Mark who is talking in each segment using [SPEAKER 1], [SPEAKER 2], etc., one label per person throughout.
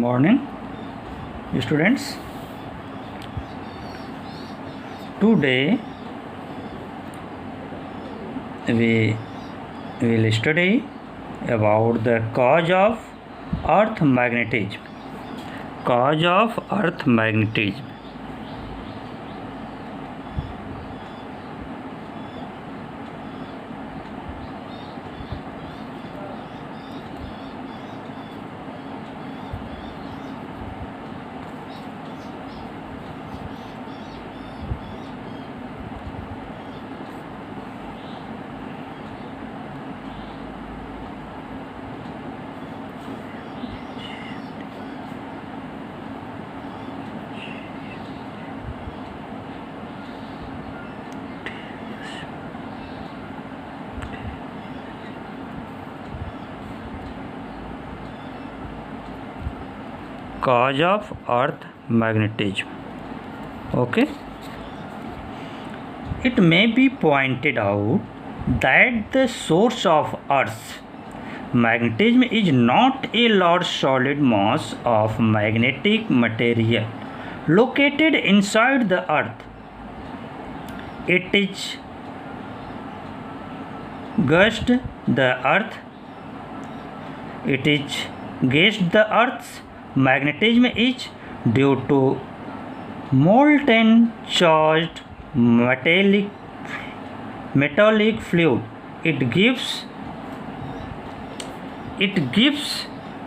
[SPEAKER 1] morning, students. Today we will study about the cause of earth magnetism. Cause of earth magnetism. Cause of earth magnetism. Okay, it may be pointed out that the source of earth's magnetism is not a large solid mass of magnetic material located inside the earth. It is guessed the earth's magnetism is due to molten charged metallic fluid. It gives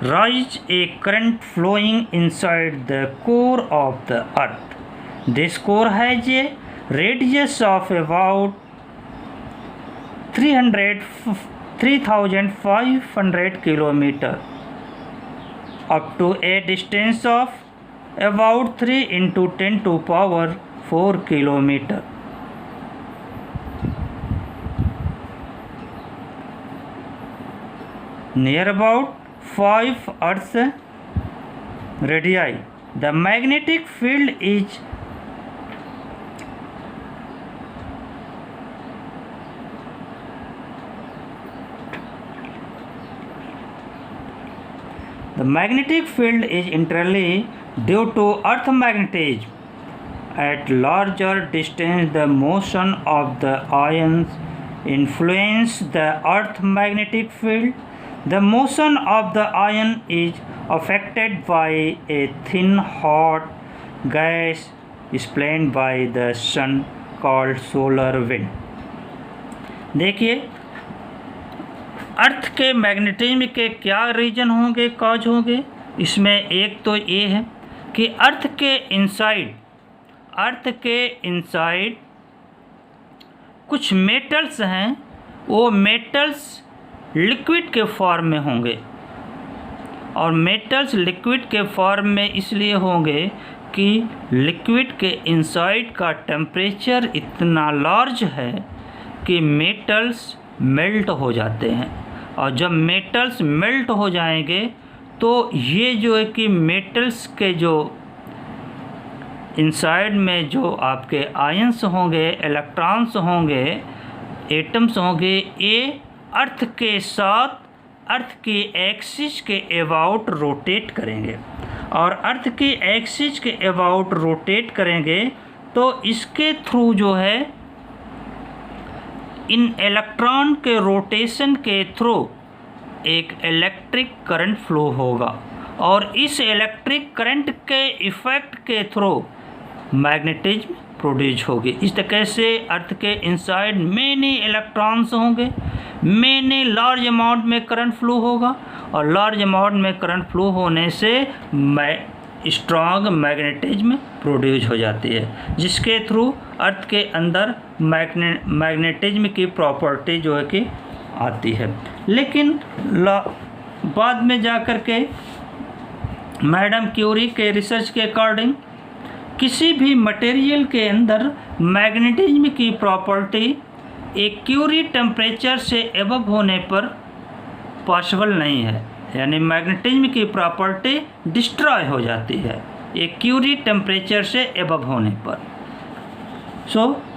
[SPEAKER 1] rise a current flowing inside the core of the earth. This core has a radius of about 3,500 km up to a distance of about 3 into 10 to power 4 km. Near about 5 Earth's radii, the magnetic field is entirely due to earth magnetism. At larger distance, the motion of the ions influence the earth magnetic field. The motion of the ion is affected by a thin hot gas explained by the sun called solar wind. देखिए, अर्थ के magnetism के क्या reason होंगे, cause होंगे। इसमें एक तो ये है कि अर्थ के इनसाइड कुछ मेटल्स हैं, वो मेटल्स लिक्विड के फॉर्म में होंगे। और मेटल्स लिक्विड के फॉर्म में इसलिए होंगे कि लिक्विड के इनसाइड का टेम्परेचर इतना लार्ज है कि मेटल्स मेल्ट हो जाते हैं। और जब मेटल्स मेल्ट हो जाएंगे तो ये जो है कि मेटल्स के जो इनसाइड में जो आपके आयंस होंगे, इलेक्ट्रॉन्स होंगे, एटम्स होंगे, ये अर्थ के साथ अर्थ की एक्सिस के अबाउट रोटेट करेंगे। और अर्थ की एक्सिस के अबाउट रोटेट करेंगे तो इसके थ्रू जो है इन इलेक्ट्रॉन के रोटेशन के थ्रू एक इलेक्ट्रिक करंट फ्लो होगा। और इस इलेक्ट्रिक करंट के इफ़ेक्ट के थ्रू मैग्नेटिज्म प्रोड्यूस होगी। इस तरह से अर्थ के इनसाइड मेनी इलेक्ट्रॉन्स होंगे, मेनी लार्ज अमाउंट में करंट फ्लो होगा। और लार्ज अमाउंट में करंट फ्लो होने से स्ट्रॉन्ग मैग्नेटिज्म प्रोड्यूस हो जाती है, जिसके थ्रू अर्थ के अंदर मैग्नेटिज्म की प्रॉपर्टी जो है कि आती है। लेकिन बाद में जा कर के मैडम क्यूरी के रिसर्च के अकॉर्डिंग किसी भी मटेरियल के अंदर मैग्नेटिज्म की प्रॉपर्टी एक क्यूरी टेम्परेचर से एबव होने पर पॉसिबल नहीं है, यानी मैग्नेटिज्म की प्रॉपर्टी डिस्ट्रॉय हो जाती है एक क्यूरी टेम्परेचर से एबव होने पर।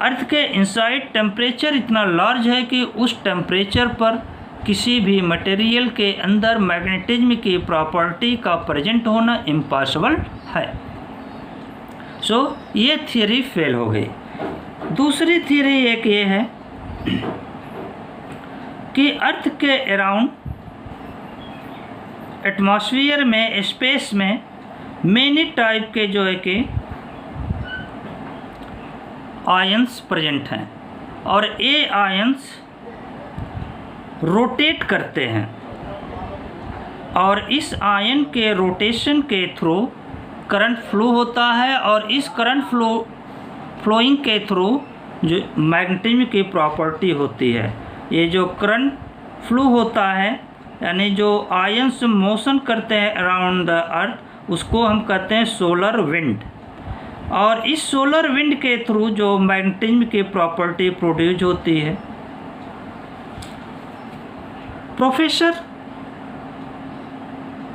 [SPEAKER 1] अर्थ के इनसाइड टेम्परेचर इतना लार्ज है कि उस टेम्परेचर पर किसी भी मटेरियल के अंदर मैग्नेटिज्म की प्रॉपर्टी का प्रेजेंट होना इम्पॉसिबल है। सो ये थियरी फेल हो गई। दूसरी थियरी एक ये है कि अर्थ के अराउंड एटमॉस्फेयर में, स्पेस में मेनी टाइप के जो है कि आयंस प्रेजेंट हैं और ये आयंस रोटेट करते हैं और इस आयन के रोटेशन के थ्रू करंट फ्लो होता है और इस करंट फ्लोइंग के थ्रू जो मैग्नेटिज्म की प्रॉपर्टी होती है, ये जो करंट फ्लो होता है यानी जो आयंस मोशन करते हैं अराउंड द अर्थ, उसको हम कहते हैं सोलर विंड। और इस सोलर विंड के थ्रू जो मैग्नेटिज्म की प्रॉपर्टी प्रोड्यूस होती है। Professor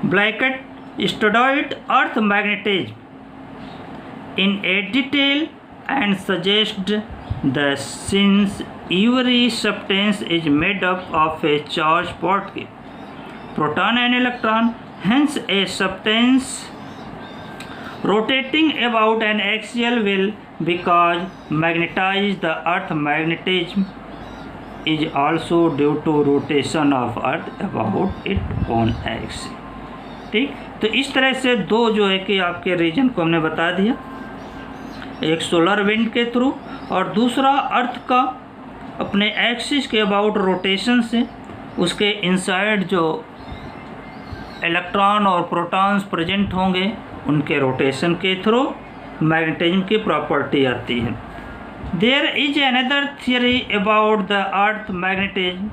[SPEAKER 1] Blackett studied earth magnetism in a detail and suggest that since every substance is made up of a charged particle, proton and electron, hence a substance rotating about an axial will because magnetize the earth magnetism is also due to rotation of earth about its own axis। ठीक, तो इस तरह से दो जो है कि आपके रीजन को हमने बता दिया, एक सोलर विंड के थ्रू और दूसरा अर्थ का अपने एक्सिस के अबाउट रोटेशन से उसके इनसाइड जो इलेक्ट्रॉन और प्रोटॉन्स प्रेजेंट होंगे उनके रोटेशन के थ्रू मैग्नेटिज्म की प्रॉपर्टी आती है। There is another theory about the earth magnetism,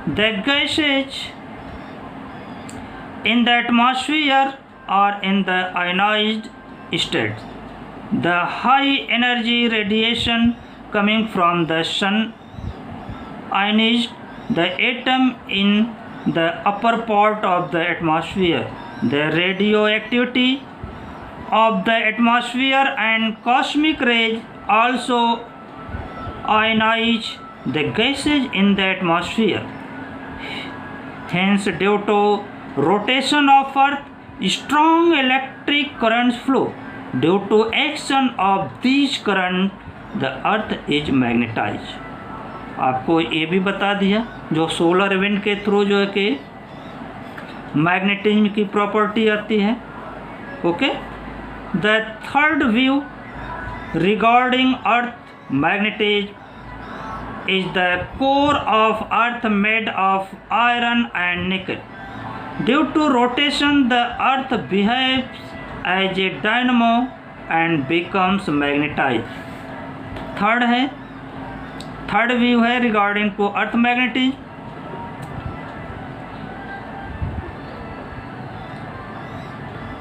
[SPEAKER 1] the gases in the atmosphere और in the ionized state, the high energy radiation coming from the sun ionized the atom in the upper part of the atmosphere. The radioactivity of the atmosphere and cosmic rays also ionize the gases in the atmosphere. Hence, due to rotation of earth, strong electric currents flow. Due to action of these current, the earth is magnetized। आपको ये भी बता दिया जो solar wind के through जो है कि मैग्नेटिज्म की प्रॉपर्टी आती है। Okay, the third view regarding earth magnetism is the core of earth made of iron and nickel. Due to rotation the earth behaves as a dynamo and becomes magnetized। Third view है regarding को earth magnetism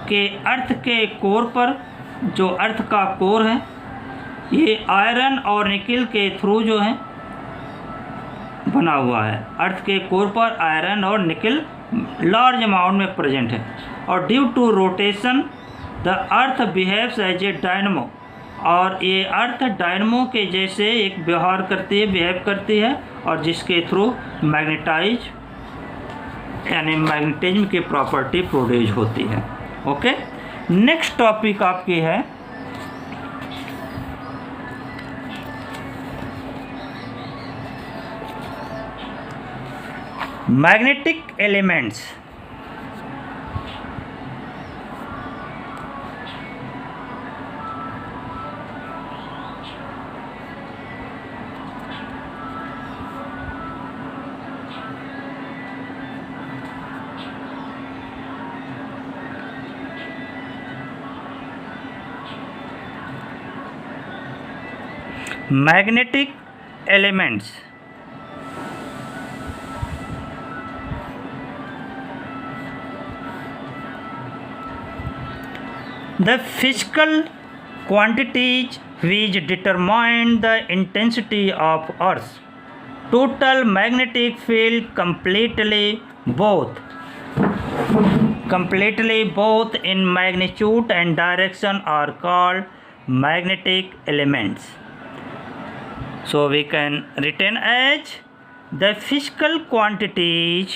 [SPEAKER 1] के अर्थ के core पर, जो अर्थ का core है ये iron और निकल के थ्रू जो है बना हुआ है। अर्थ के कोर पर आयरन और निकल लार्ज अमाउंट में प्रेजेंट है और due to rotation the earth behaves as a dynamo, और ये अर्थ डायनमो के जैसे एक व्यवहार करती है, बिहेव करती है और जिसके थ्रू मैग्नेटाइज यानी मैग्नेटिज्म की प्रॉपर्टी प्रोड्यूस होती है। ओके, नेक्स्ट टॉपिक आपकी है magnetic elements. Magnetic elements the physical quantities which determine the intensity of Earth's total magnetic field completely both in magnitude and direction are called magnetic elements। So we can written as The physical quantities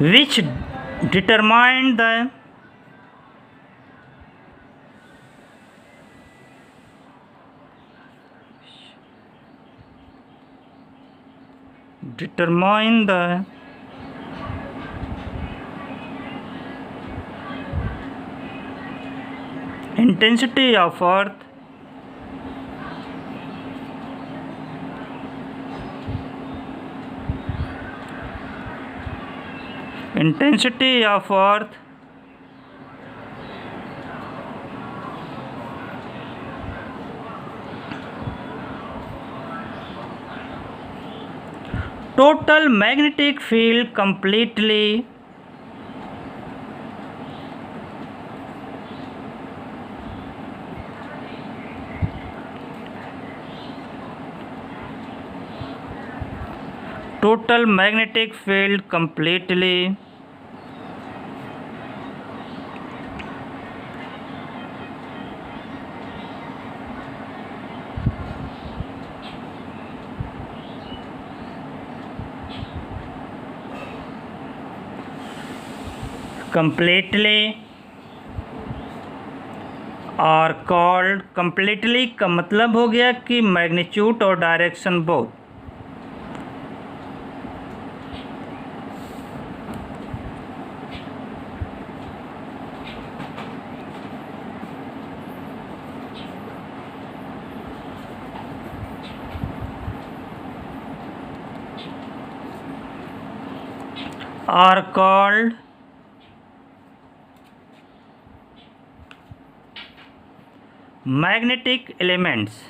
[SPEAKER 1] which determine the intensity of earth total magnetic field completely are called completely का मतलब हो गया कि magnitude और direction both are called magnetic elements.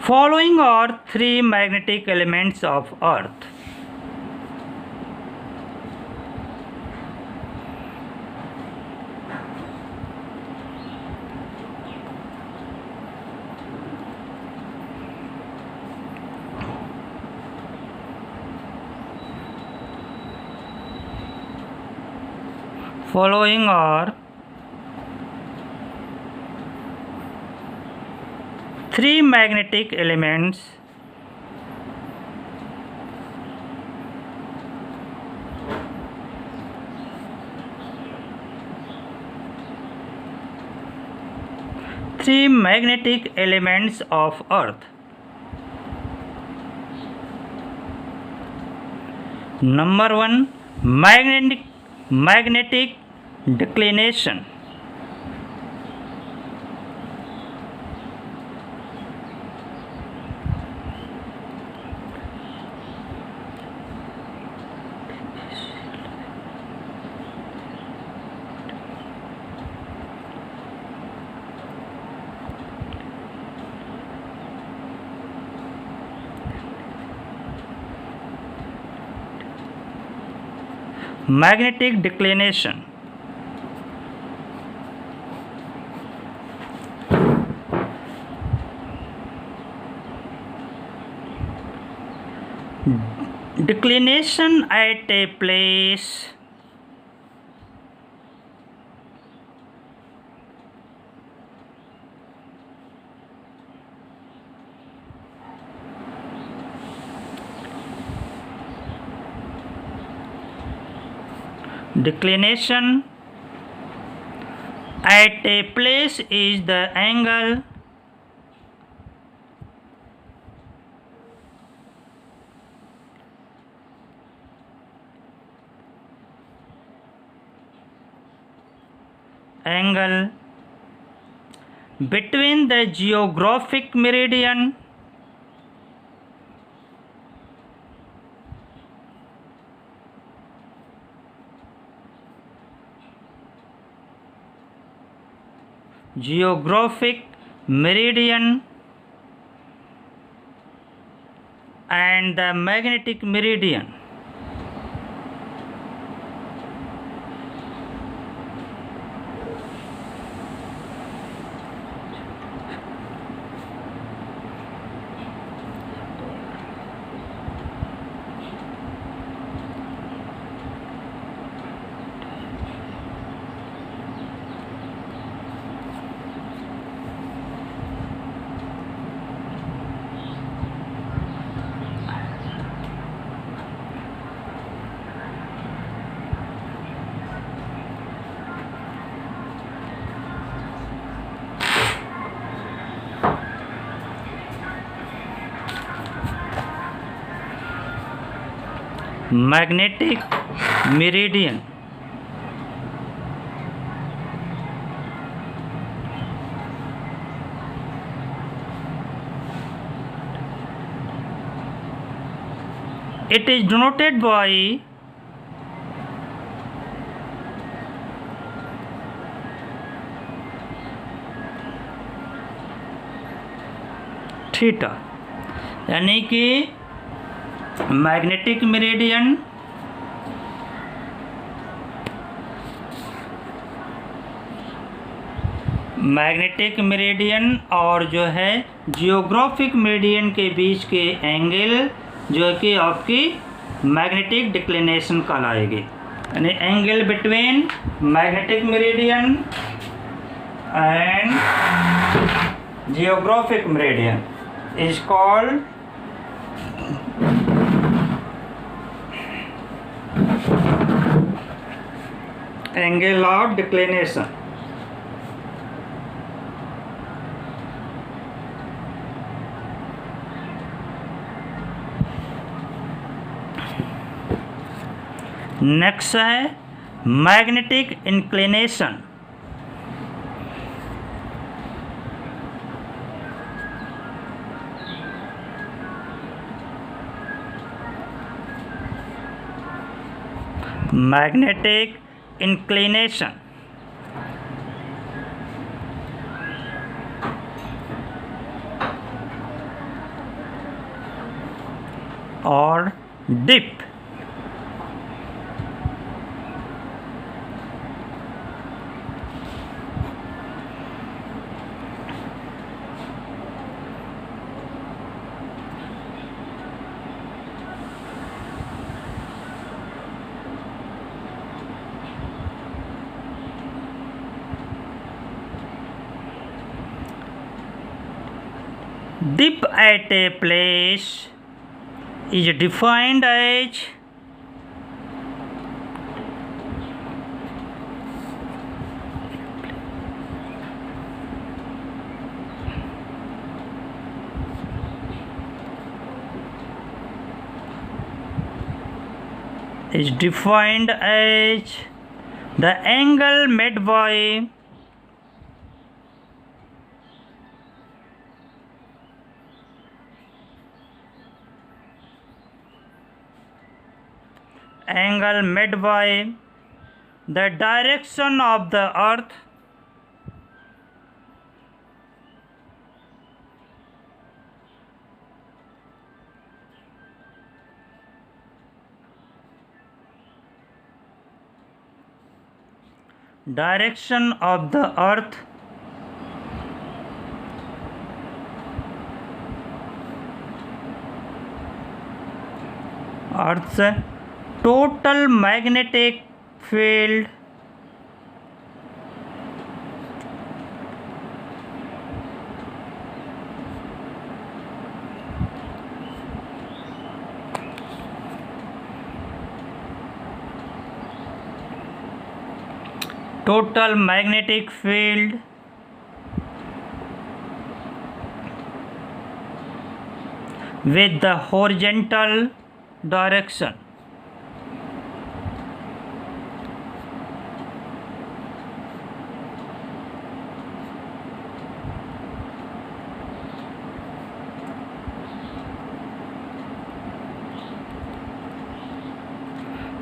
[SPEAKER 1] Following are three magnetic elements of Earth. Following are three magnetic elements of Earth. Number 1, magnetic declination. Magnetic declination. Declination at a place is the angle angle between the geographic meridian and the magnetic meridian. Magnetic meridian. It is denoted by theta, यानी कि magnetic meridian और जो है geographic meridian के बीच के angle जो कि आपकी मैग्नेटिक डिक्लिनेशन कहलाएगी, यानी angle between magnetic meridian and geographic meridian is called angle of declination. Next है magnetic inclination. Magnetic inclination or dip. Dip at a place is defined as the angle made by the direction of the earth earth's total magnetic field with the horizontal direction.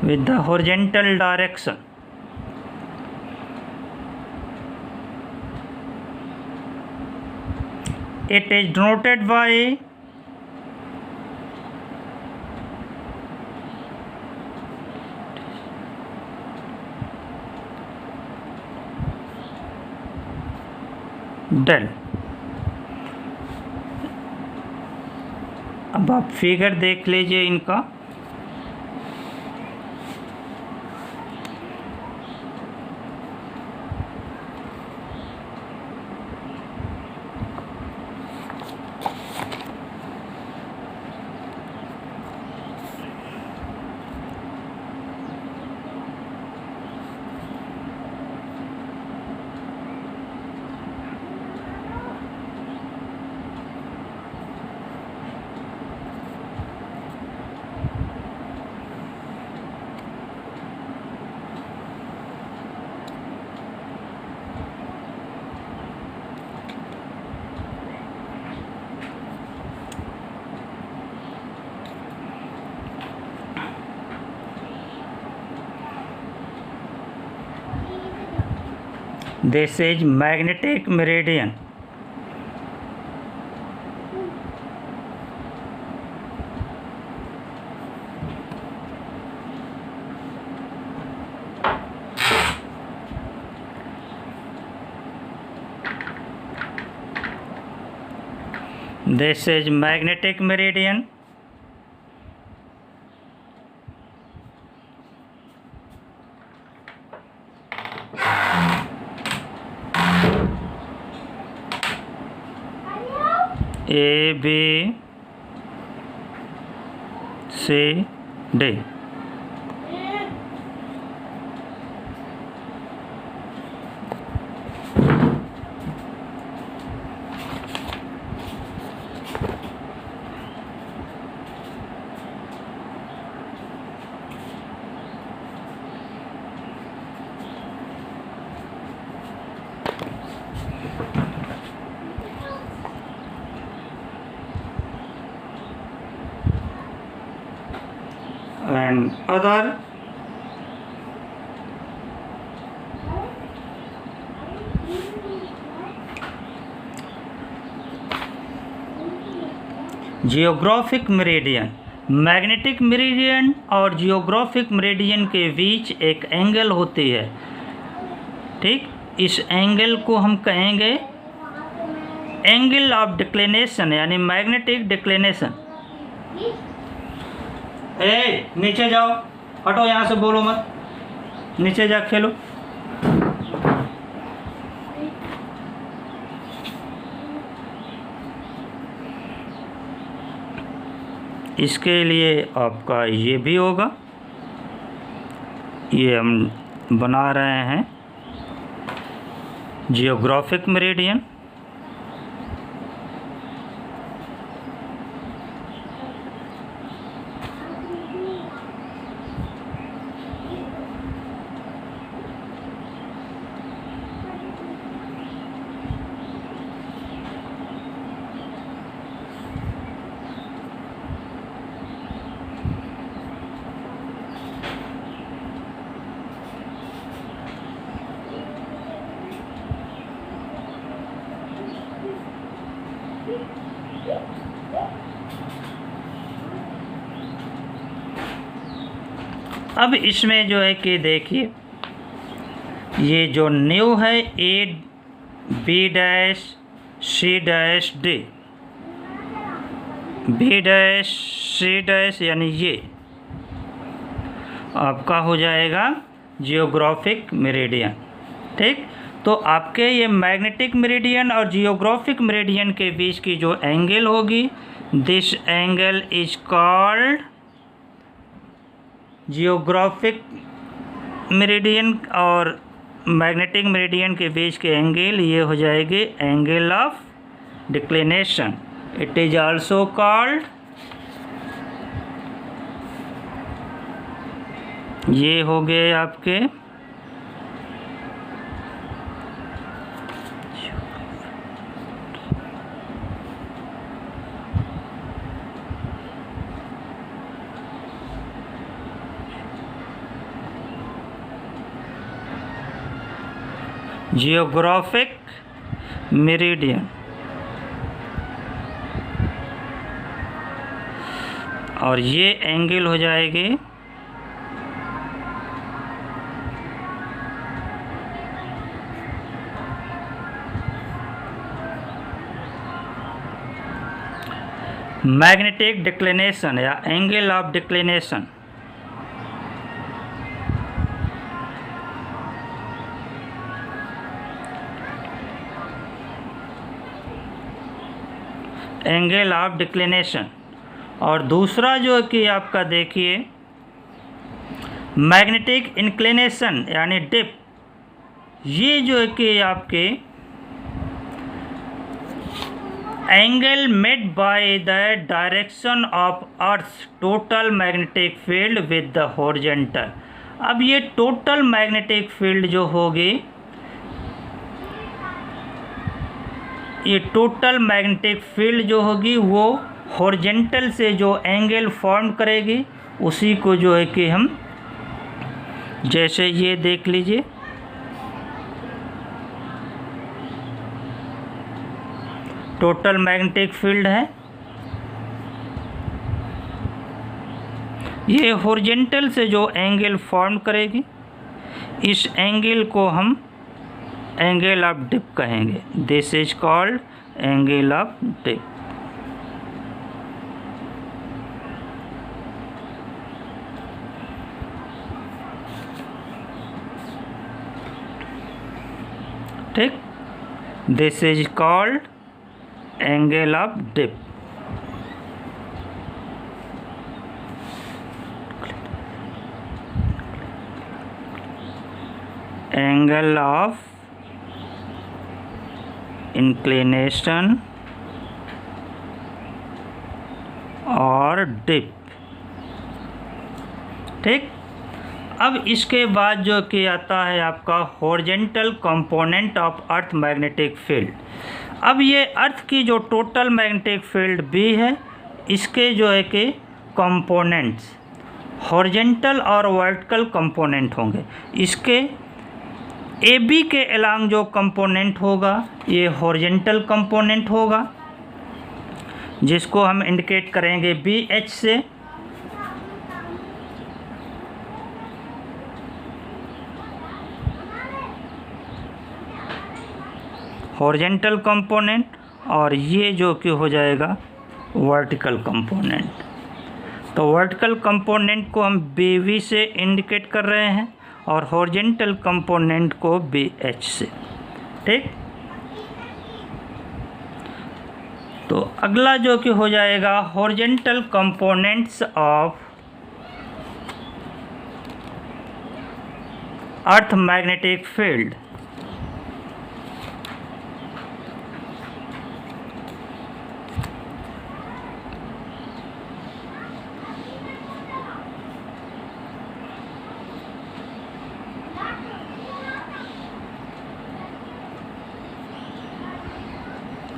[SPEAKER 1] with the horizontal direction. It is denoted by del. अब आप figure देख लीजिए इनका। This is magnetic meridian. This is magnetic meridian. A, B, C, D. And other geographic meridian. Magnetic meridian और geographic meridian के बीच एक angle होती है, ठीक। इस एंगल को हम कहेंगे एंगल ऑफ डिक्लिनेशन, यानी मैग्नेटिक डिक्लिनेशन। नीचे जाओ, हटो यहाँ से, बोलो मत, नीचे जा खेलो। इसके लिए आपका ये भी होगा, ये हम बना रहे हैं जियोग्राफिक मेरिडियन। अब इसमें जो है कि देखिए, ये जो न्यू है A, B dash, C dash, D, B dash, C dash, यानी ये आपका हो जाएगा जियोग्राफिक मेरिडियन, ठीक। तो आपके ये मैग्नेटिक मेरिडियन और जियोग्राफिक मेरिडियन के बीच की जो एंगल होगी, this angle is called geographic meridian, और मैग्नेटिक मेरिडियन के बीच के एंगल ये हो जाएगी angle of declination. It is also called, ये हो गए आपके जियोग्राफिक मेरिडियन, और ये एंगल हो जाएगी मैग्नेटिक डिक्लिनेशन या angle of declination. Angle of declination. और दूसरा जो कि आपका देखिए मैग्नेटिक इंक्लिनेशन यानी डिप, ये जो है कि आपके angle made by the direction of earth total magnetic field with the horizontal. अब ये टोटल मैग्नेटिक फील्ड जो होगी, ये टोटल मैग्नेटिक फील्ड जो होगी वो हॉरिजॉन्टल से जो एंगल फॉर्म करेगी उसी को जो है कि हम, जैसे ये देख लीजिए, टोटल मैग्नेटिक फील्ड है, ये हॉरिजॉन्टल से जो एंगल फॉर्म करेगी इस एंगल को हम एंगल ऑफ डिप कहेंगे। This is called angle of dip. ठीक, this is called angle of dip. Angle of inclination और डिप। ठीक, अब इसके बाद जो कि आता है आपका horizontal component of earth magnetic field. अब ये अर्थ की जो टोटल मैग्नेटिक फील्ड भी है, इसके जो है कि कंपोनेंट्स हॉरिजॉन्टल और वर्टिकल कंपोनेंट होंगे। इसके ए बी के अलांग जो कंपोनेंट होगा ये हॉरिजॉन्टल कंपोनेंट होगा, जिसको हम इंडिकेट करेंगे बी एच से। हॉरिजॉन्टल कंपोनेंट, और ये जो कि हो जाएगा वर्टिकल कंपोनेंट। तो वर्टिकल कंपोनेंट को हम बी वी से इंडिकेट कर रहे हैं और हॉरिजॉन्टल कंपोनेंट को बी एच से। ठीक, तो अगला जो कि हो जाएगा horizontal components of earth magnetic field.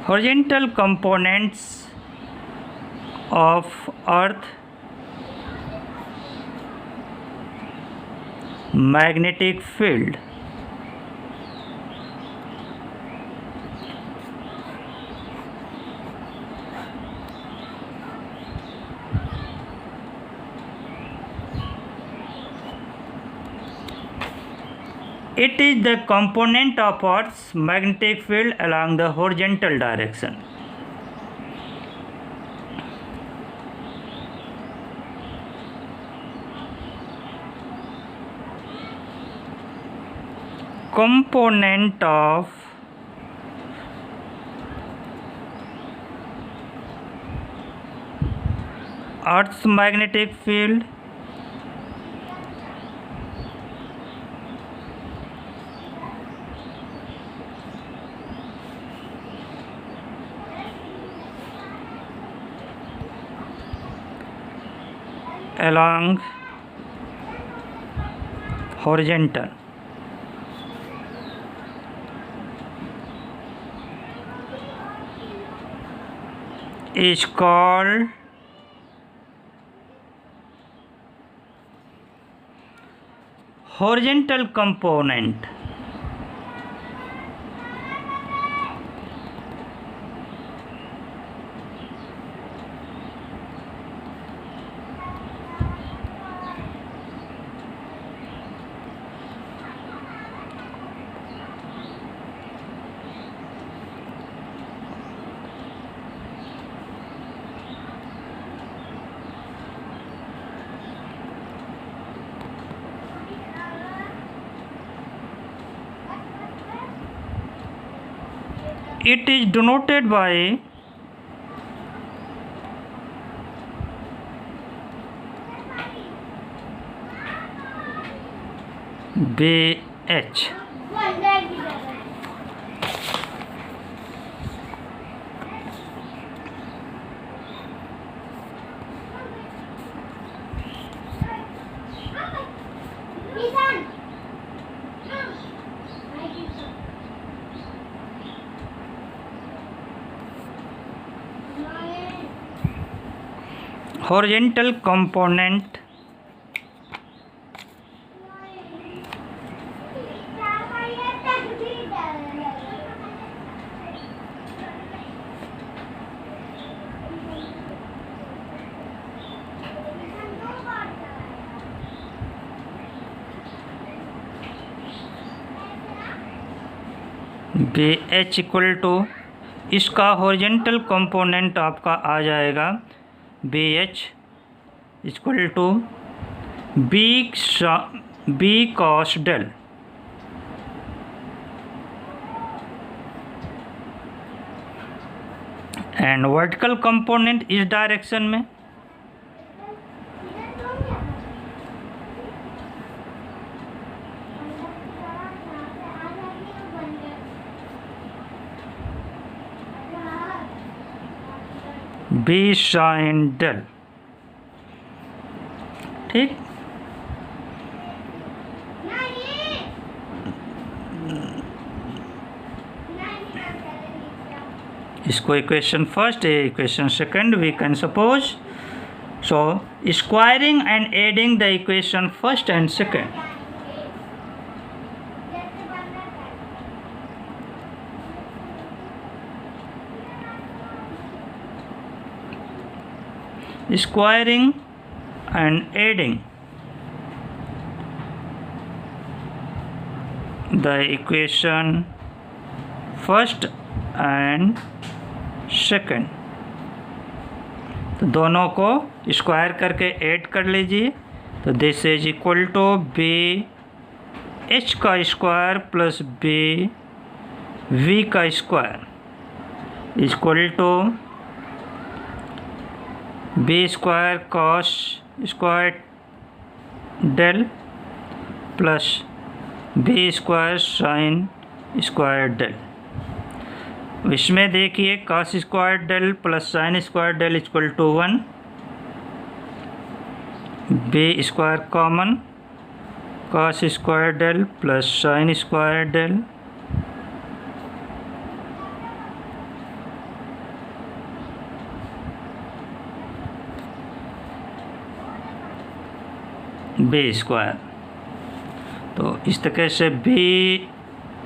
[SPEAKER 1] Horizontal components of earth magnetic field। It is the component of Earth's magnetic field along the horizontal direction. Component of Earth's magnetic field along horizontal is called horizontal component। it is denoted by BH. Horizontal component BH equal to, इसका horizontal component आपका आ जाएगा BH equal to B cos del and vertical component इस direction में B sin del। ठीक, इसको equation first, equation second we can suppose. So squaring and adding the equation first and second, squaring and adding the equation first and second, तो दोनों को square करके add कर लीजिए। तो this is equal to B H का square plus B V का square equal to B square cos square del plus B square sine square del. इसमें देखिए cos square del plus sine square del equal to 1, B square common, cos square del plus sine square del B square. तो इस तरह से B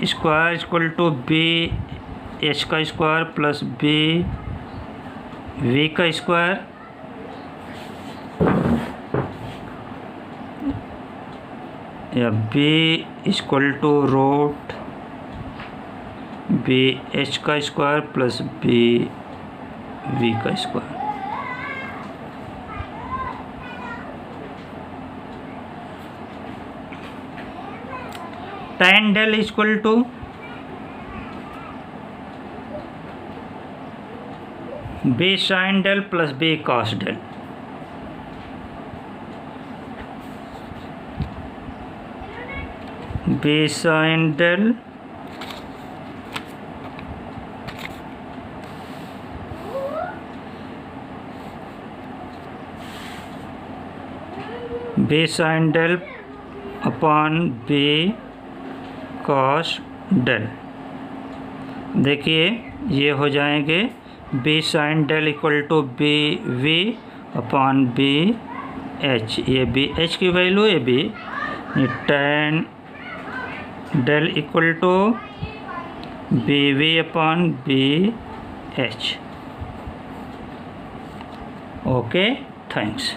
[SPEAKER 1] square equal to B H का square plus B V का square या B equal to root B H का square plus B V का square. tan del equal to B sine del plus B cos del. B sine del B sine del upon B cos del. देखिए ये हो जाएंगे B sine del equal to B V upon B H, ये B H की value है B, tan del equal to B V upon B H. Okay, thanks.